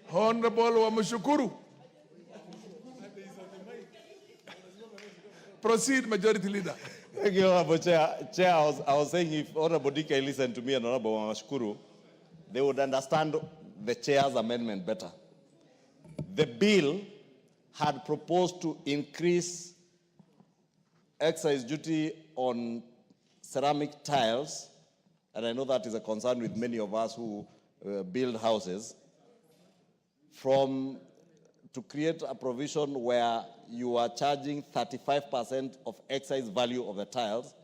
Honorable Wamushukuru. Proceed, Majority Leader. Thank you, Honorable Chair. Chair, I was saying if Honorable DK listened to me and Honorable Wamushukuru, they would understand the Chair's amendment better. The bill had proposed to increase excise duty on ceramic tiles, and I know that is a concern with many of us who build houses, to create a provision where you are charging 35% of excise value of the tiles,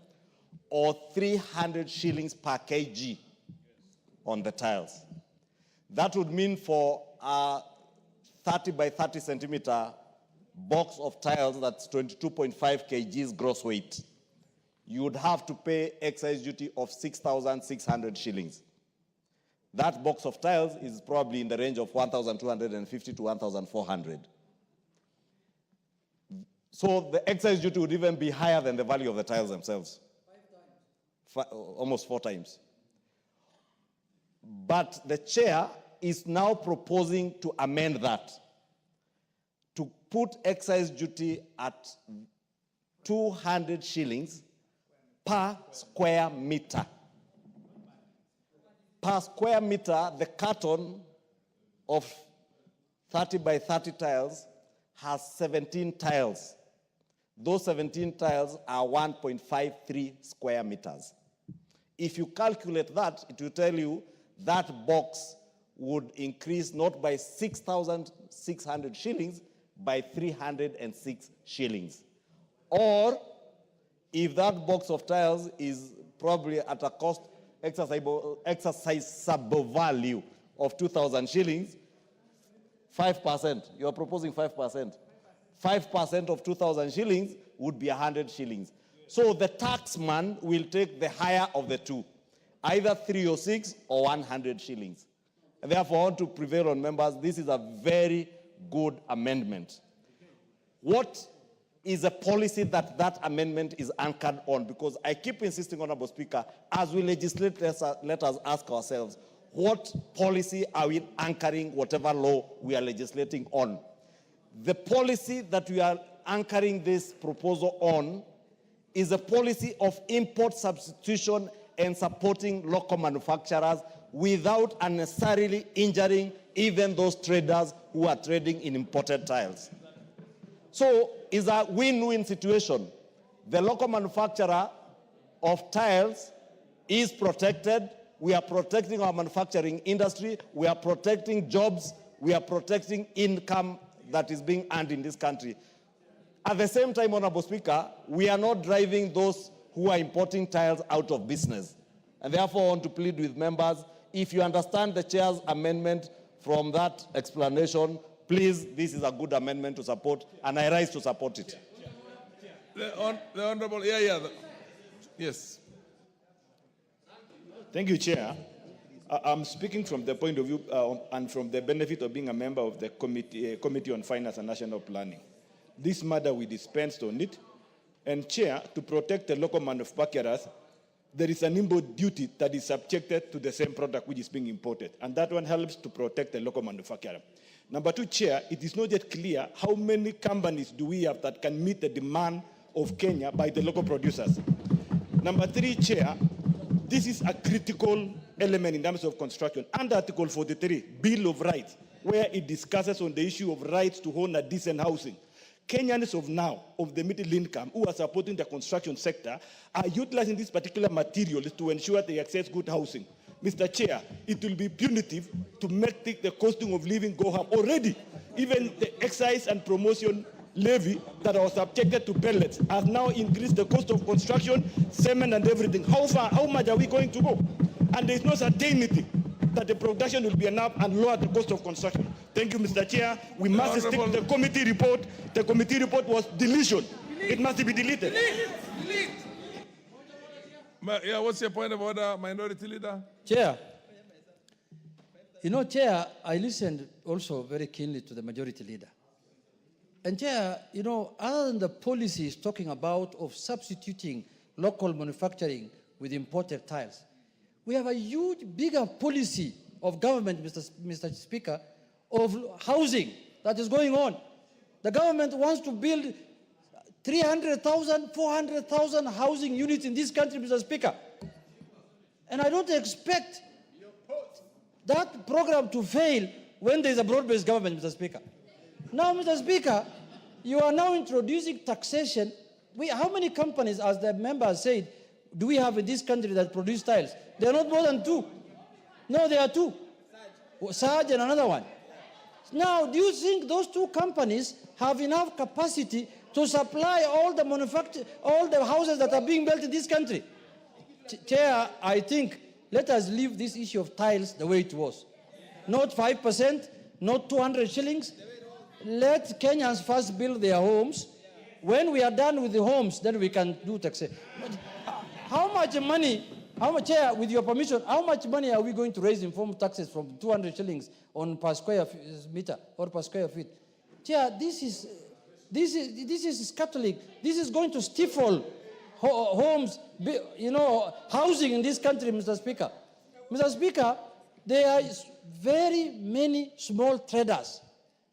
or 300 shillings per kg on the tiles. That would mean for a 30 by 30 centimeter box of tiles, that's 22.5 kgs gross weight, you would have to pay excise duty of 6,600 shillings. That box of tiles is probably in the range of 1,250 to 1,400. So the excise duty would even be higher than the value of the tiles themselves. 5 times. Almost 4 times. But the chair is now proposing to amend that, to put excise duty at 200 shillings per square meter. Per square meter, the carton of 30 by 30 tiles has 17 tiles. Those 17 tiles are 1.53 square meters. If you calculate that, it will tell you that box would increase not by 6,600 shillings, by 306 shillings. Or, if that box of tiles is probably at a cost exercisable value of 2,000 shillings, 5%, you are proposing 5%. 5% of 2,000 shillings would be 100 shillings. So the taxman will take the higher of the two, either 306 or 100 shillings. And therefore, I want to prevail on members, this is a very good amendment. What is a policy that amendment is anchored on? Because I keep insisting, Honorable Speaker, as we legislate, let us ask ourselves, what policy are we anchoring whatever law we are legislating on? The policy that we are anchoring this proposal on is a policy of import substitution and supporting local manufacturers without unnecessarily injuring even those traders who are trading in imported tiles. So it's a win-win situation. The local manufacturer of tiles is protected. We are protecting our manufacturing industry. We are protecting jobs. We are protecting income that is being earned in this country. At the same time, Honorable Speaker, we are not driving those who are importing tiles out of business. And therefore, I want to plead with members, if you understand the Chair's amendment from that explanation, please, this is a good amendment to support, and I rise to support it. The Honorable, yes. Thank you, Chair. I'm speaking from the point of view and from the benefit of being a member of the Committee on Finance and National Planning. This matter, we dispensed on it. And Chair, to protect the local manufacturers, there is an import duty that is subjected to the same product which is being imported. And that one helps to protect the local manufacturer. Number two, Chair, it is not yet clear how many companies do we have that can meet the demand of Kenya by the local producers. Number three, Chair, this is a critical element in terms of construction. Under Article 43, Bill of Rights, where it discusses on the issue of rights to own a decent housing. Kenyans of now, of the middle income, who are supporting the construction sector, are utilizing these particular materials to ensure they access good housing. Mr. Chair, it will be punitive to make the costing of living go up. Already, even the excise and promotion levy that was subjected to pellets has now increased the cost of construction, cement and everything. How much are we going to go? And there is no certainty that the production will be enough and lower the cost of construction. Thank you, Mr. Chair. We must stick to the committee report. The committee report was deletion. It must be deleted. Delete. Yeah, what's your point of order, Minority Leader? Chair, you know, Chair, I listened also very keenly to the Majority Leader. And Chair, you know, other than the policies talking about of substituting local manufacturing with imported tiles. We have a huge, bigger policy of government, Mr. Speaker, of housing that is going on. The government wants to build 300,000, 400,000 housing units in this country, Mr. Speaker. And I don't expect that program to fail when there is a broad-based government, Mr. Speaker. Now, Mr. Speaker, you are now introducing taxation. How many companies, as the member said, do we have in this country that produce tiles? There are not more than 2. No, there are 2. Sarge and another one. Now, do you think those 2 companies have enough capacity to supply all the houses that are being built in this country? Chair, I think let us leave this issue of tiles the way it was. Not 5%, not 200 shillings. Let Kenyans first build their homes. When we are done with the homes, then we can do taxation. How much money, Chair, with your permission, how much money are we going to raise in form of taxes from 200 shillings on per square meter or per square feet? Chair, this is scuttling. This is going to stifle homes, housing in this country, Mr. Speaker. Mr. Speaker, there are very many small traders,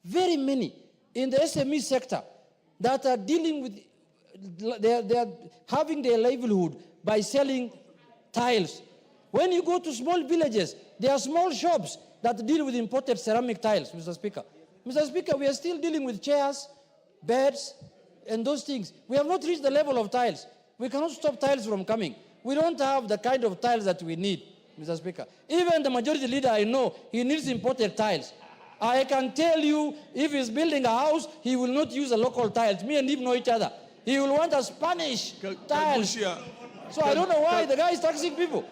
very many in the SME sector that are dealing with, they are having their livelihood by selling tiles. When you go to small villages, there are small shops that deal with imported ceramic tiles, Mr. Speaker. Mr. Speaker, we are still dealing with chairs, beds, and those things. We have not reached the level of tiles. We cannot stop tiles from coming. We don't have the kind of tiles that we need, Mr. Speaker. Even the majority leader I know, he needs imported tiles. I can tell you, if he's building a house, he will not use the local tiles. Me and him know each other. He will want a Spanish tiles. So I don't know why the guy is taxing people.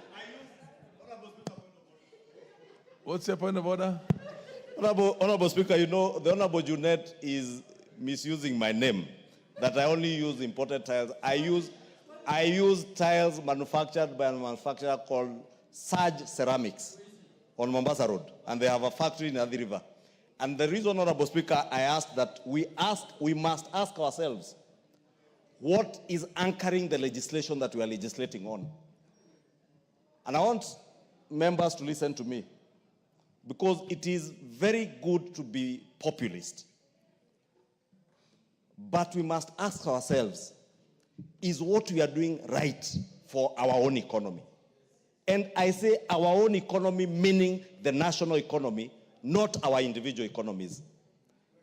What's your point of order? Honorable Speaker, you know, the Honorable Junet is misusing my name, that I only use imported tiles. I use tiles manufactured by a manufacturer called Surge Ceramics on Mombasa Road, and they have a factory in Athi River. And the reason, Honorable Speaker, I asked that we must ask ourselves, what is anchoring the legislation that we are legislating on? And I want members to listen to me, because it is very good to be populist. But we must ask ourselves, is what we are doing right for our own economy? And I say our own economy, meaning the national economy, not our individual economies.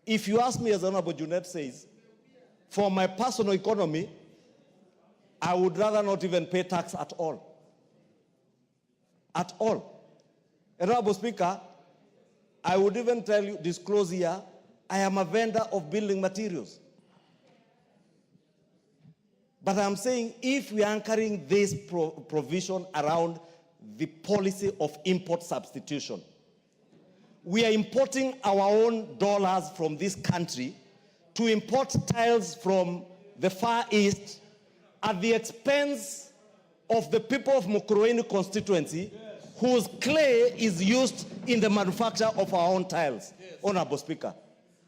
If you ask me, as Honorable Junet says, for my personal economy, I would rather not even pay tax at all. At all. Honorable Speaker, I would even tell you, disclose here, I am a vendor of building materials. But I'm saying, if we are anchoring this provision around the policy of import substitution, we are importing our own dollars from this country to import tiles from the Far East at the expense of the people of Mukurweini constituency, whose clay is used in the manufacture of our own tiles. Honorable Speaker,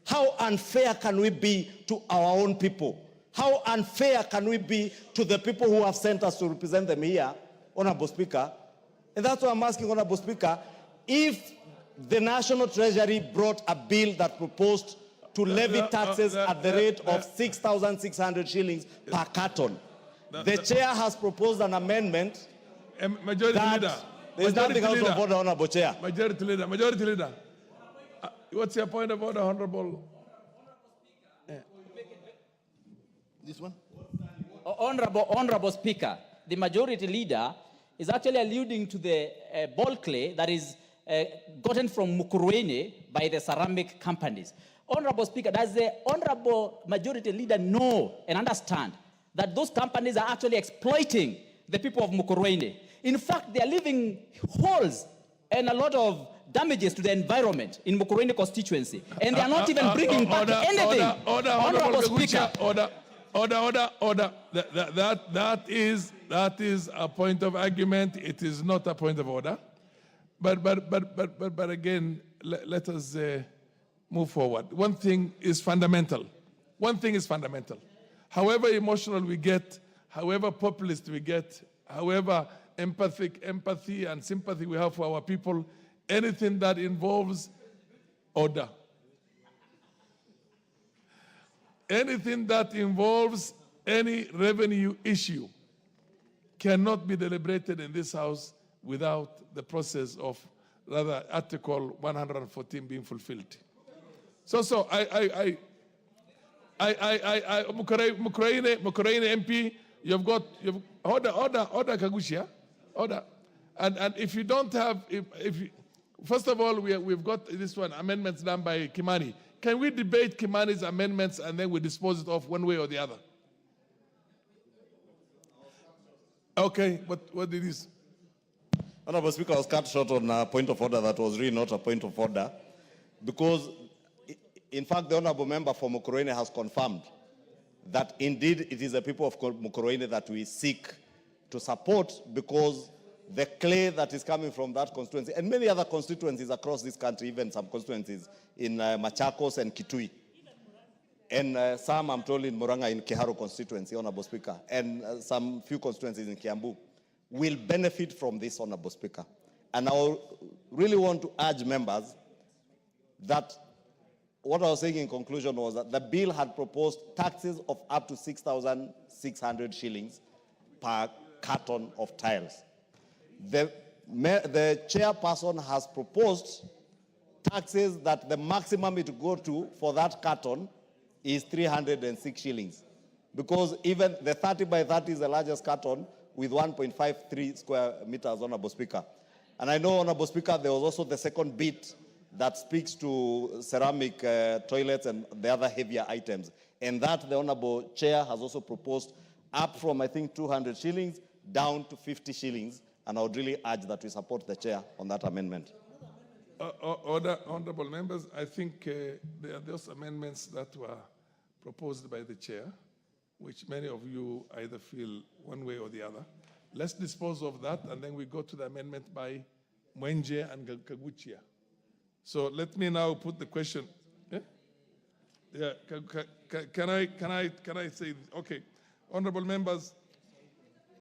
how unfair can we be to our own people? How unfair can we be to the people who have sent us to represent them here, Honorable Speaker? And that's why I'm asking, Honorable Speaker, if the National Treasury brought a bill that proposed to levy taxes at the rate of 6,600 shillings per carton, the chair has proposed an amendment. Majority Leader. There's nothing out of order, Honorable Chair. Majority Leader. What's your point of order, Honorable? This one? Honorable Speaker, the Majority Leader is actually alluding to the ball clay that is gotten from Mukurweini by the ceramic companies. Honorable Speaker, does the Honorable Majority Leader know and understand that those companies are actually exploiting the people of Mukurweini? In fact, they are leaving holes and a lot of damages to the environment in Mukurweini constituency, and they are not even bringing back anything. Honorable Speaker. Order. That is a point of argument. It is not a point of order. But again, let us move forward. One thing is fundamental. However emotional we get however populist we get, however empathy and sympathy we have for our people, anything that involves order, anything that involves any revenue issue cannot be deliberated in this House without the process of, rather, Article 114 being fulfilled. Mukraine MP, order Kagushia, order. And if you don't have, first of all, we've got this one, amendments done by Kiamani. Can we debate Kiamani's amendments and then we dispose it off one way or the other? Okay, what did this? Honorable Speaker, I was cut short on a point of order that was really not a point of order, because, in fact, the honorable member for Mukurweini has confirmed that indeed it is the people of Mukurweini that we seek to support, because the clay that is coming from that constituency and many other constituencies across this country, even some constituencies in Machakos and Kitui, and some, I'm told, in Murang'a in Kiharu constituency, Honorable Speaker, and some few constituencies in Kiambu, will benefit from this, Honorable Speaker. And I really want to urge members that what I was saying in conclusion was that the bill had proposed taxes of up to 6,600 shillings per carton of tiles. The chairperson has proposed taxes that the maximum it go to for that carton is 306 shillings. Because even the 30 by 30 is the largest carton with 1.53 square meters, Honorable Speaker. And I know, Honorable Speaker, there was also the second bit that speaks to ceramic toilets and the other heavier items. And that the Honorable Chair has also proposed up from, I think, 200 shillings down to 50 shillings. And I would really urge that we support the Chair on that amendment. Honorable members, I think there are those amendments that were proposed by the Chair, which many of you either feel one way or the other. Let's dispose of that, and then we go to the amendment by Mwenje and Kaguchia. So let me now put the question. Yeah, can I say, okay, honorable members,